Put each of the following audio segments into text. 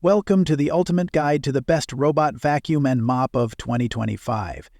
Welcome to the ultimate guide to the best robot vacuum and mop of 2025.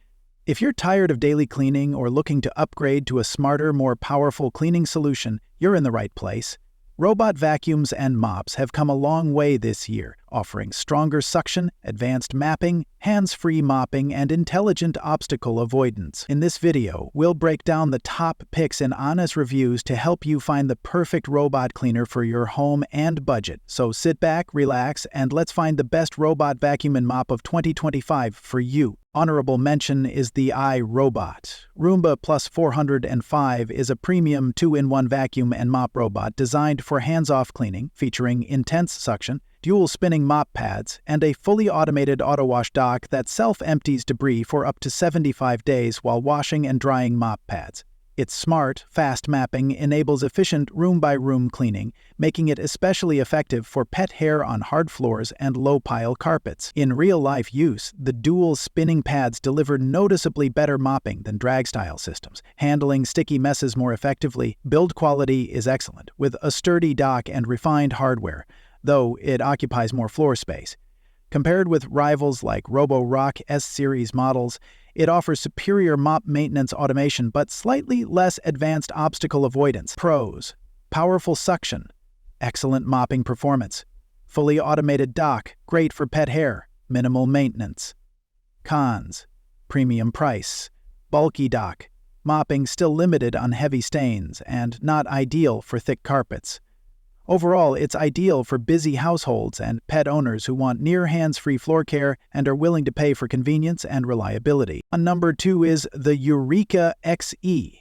If you're tired of daily cleaning or looking to upgrade to a smarter, more powerful cleaning solution, you're in the right place. Robot vacuums and mops have come a long way this year, offering stronger suction, advanced mapping, hands-free mopping, and intelligent obstacle avoidance. In this video, we'll break down the top picks and honest reviews to help you find the perfect robot cleaner for your home and budget. So sit back, relax, and let's find the best robot vacuum and mop of 2025 for you. Honorable mention is the iRobot. Roomba Plus 405 is a premium 2-in-1 vacuum and mop robot designed for hands-off cleaning, featuring intense suction, dual spinning mop pads, and a fully automated auto wash dock that self-empties debris for up to 75 days while washing and drying mop pads. Its smart, fast mapping enables efficient room-by-room cleaning, making it especially effective for pet hair on hard floors and low-pile carpets. In real-life use, the dual spinning pads deliver noticeably better mopping than drag-style systems, handling sticky messes more effectively. Build quality is excellent, with a sturdy dock and refined hardware, though it occupies more floor space. Compared with rivals like Roborock S-Series models, it offers superior mop maintenance automation but slightly less advanced obstacle avoidance. Pros: powerful suction, excellent mopping performance, fully automated dock, great for pet hair, minimal maintenance. Cons: premium price, bulky dock, mopping still limited on heavy stains, and not ideal for thick carpets. Overall, it's ideal for busy households and pet owners who want near hands-free floor care and are willing to pay for convenience and reliability. On number 2 is the Eureka XE.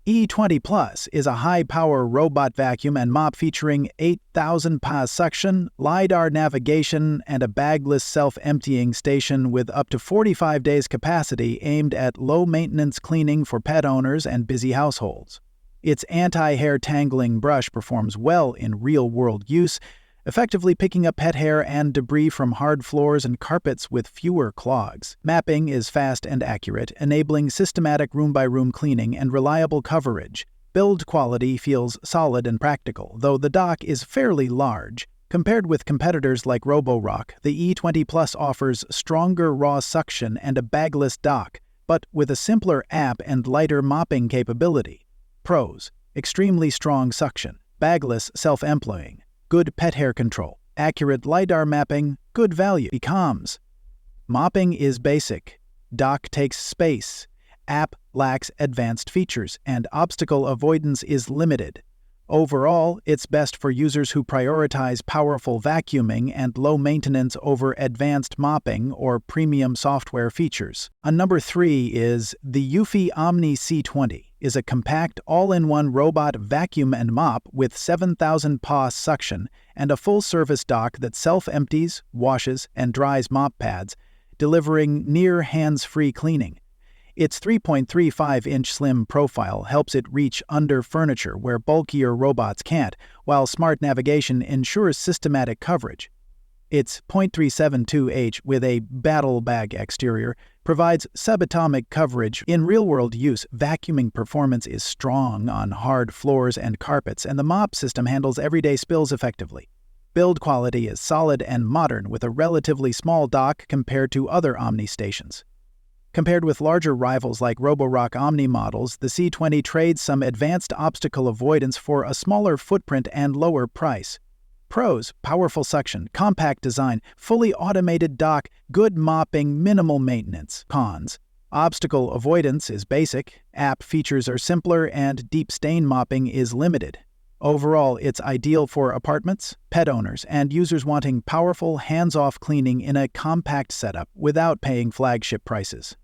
E20 Plus is a high-power robot vacuum and mop featuring 8,000 PA suction, LiDAR navigation, and a bagless self-emptying station with up to 45 days capacity aimed at low-maintenance cleaning for pet owners and busy households. Its anti-hair tangling brush performs well in real-world use, effectively picking up pet hair and debris from hard floors and carpets with fewer clogs. Mapping is fast and accurate, enabling systematic room-by-room cleaning and reliable coverage. Build quality feels solid and practical, though the dock is fairly large. Compared with competitors like Roborock, the E20 Plus offers stronger raw suction and a bagless dock, but with a simpler app and lighter mopping capability. Pros: extremely strong suction, bagless self-employing, good pet hair control, accurate LiDAR mapping, good value. Cons: mopping is basic, dock takes space, app lacks advanced features, and obstacle avoidance is limited. Overall, it's best for users who prioritize powerful vacuuming and low maintenance over advanced mopping or premium software features. On number 3 is the Eufy Omni C20. Is a compact all-in-one robot vacuum and mop with 7,000 PA suction and a full-service dock that self-empties, washes, and dries mop pads, delivering near hands-free cleaning. Its 3.35-inch slim profile helps it reach under furniture where bulkier robots can't, while smart navigation ensures systematic coverage. Its .372H with a battle bag exterior provides subatomic coverage. In real-world use, vacuuming performance is strong on hard floors and carpets, and the mop system handles everyday spills effectively. Build quality is solid and modern with a relatively small dock compared to other Omni stations. Compared with larger rivals like Roborock Omni models, the C20 trades some advanced obstacle avoidance for a smaller footprint and lower price. Pros: powerful suction, compact design, fully automated dock, good mopping, minimal maintenance. Cons: obstacle avoidance is basic, app features are simpler, and deep stain mopping is limited. Overall, it's ideal for apartments, pet owners, and users wanting powerful, hands-off cleaning in a compact setup without paying flagship prices.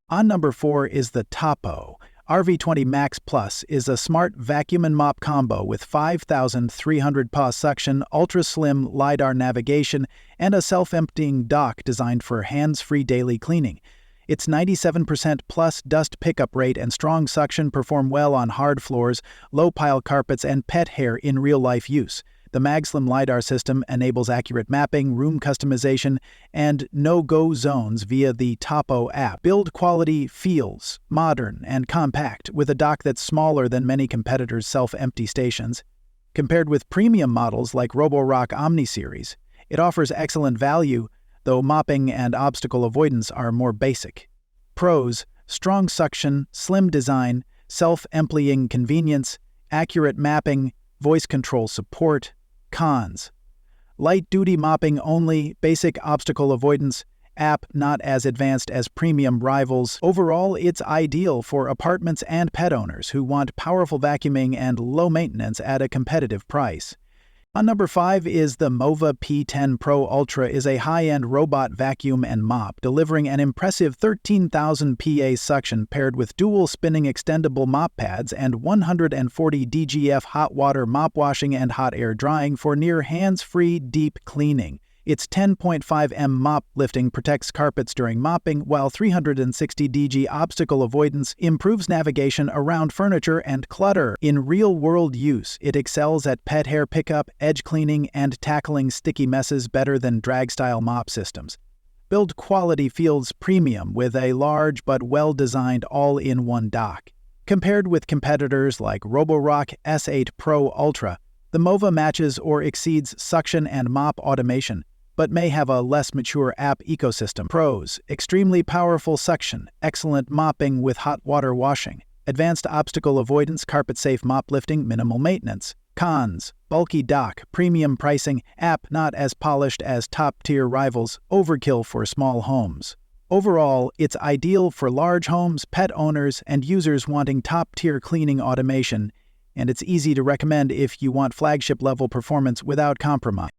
On number 4 is the Topo. RV20 Max Plus is a smart vacuum and mop combo with 5,300 PA suction, ultra-slim LiDAR navigation, and a self-emptying dock designed for hands-free daily cleaning. Its 97% plus dust pickup rate and strong suction perform well on hard floors, low-pile carpets, and pet hair in real-life use. The MagSlim LiDAR system enables accurate mapping, room customization, and no-go zones via the Topo app. Build quality feels modern and compact, with a dock that's smaller than many competitors' self-empty stations. Compared with premium models like Roborock Omni series, It offers excellent value, though mopping and obstacle avoidance are more basic. Pros: strong suction, slim design, self-emptying convenience, accurate mapping, voice control support. Cons: light-duty mopping only, basic obstacle avoidance, app not as advanced as premium rivals. Overall, it's ideal for apartments and pet owners who want powerful vacuuming and low maintenance at a competitive price. On number 5 is the Mova P10 Pro Ultra is a high-end robot vacuum and mop, delivering an impressive 13,000 PA suction paired with dual spinning extendable mop pads and 140 DGF hot water mop washing and hot air drying for near hands-free deep cleaning. Its 10.5 m mop lifting protects carpets during mopping, while 360 DG obstacle avoidance improves navigation around furniture and clutter. In real-world use, it excels at pet hair pickup, edge cleaning, and tackling sticky messes better than drag-style mop systems. Build quality feels premium with a large but well-designed all-in-one dock. Compared with competitors like Roborock S8 Pro Ultra, the Mova matches or exceeds suction and mop automation, but may have a less mature app ecosystem. Pros: extremely powerful suction, excellent mopping with hot water washing, advanced obstacle avoidance, carpet-safe mop lifting, minimal maintenance. Cons: bulky dock, premium pricing, app not as polished as top-tier rivals, overkill for small homes. Overall, it's ideal for large homes, pet owners, and users wanting top-tier cleaning automation, and it's easy to recommend if you want flagship-level performance without compromise.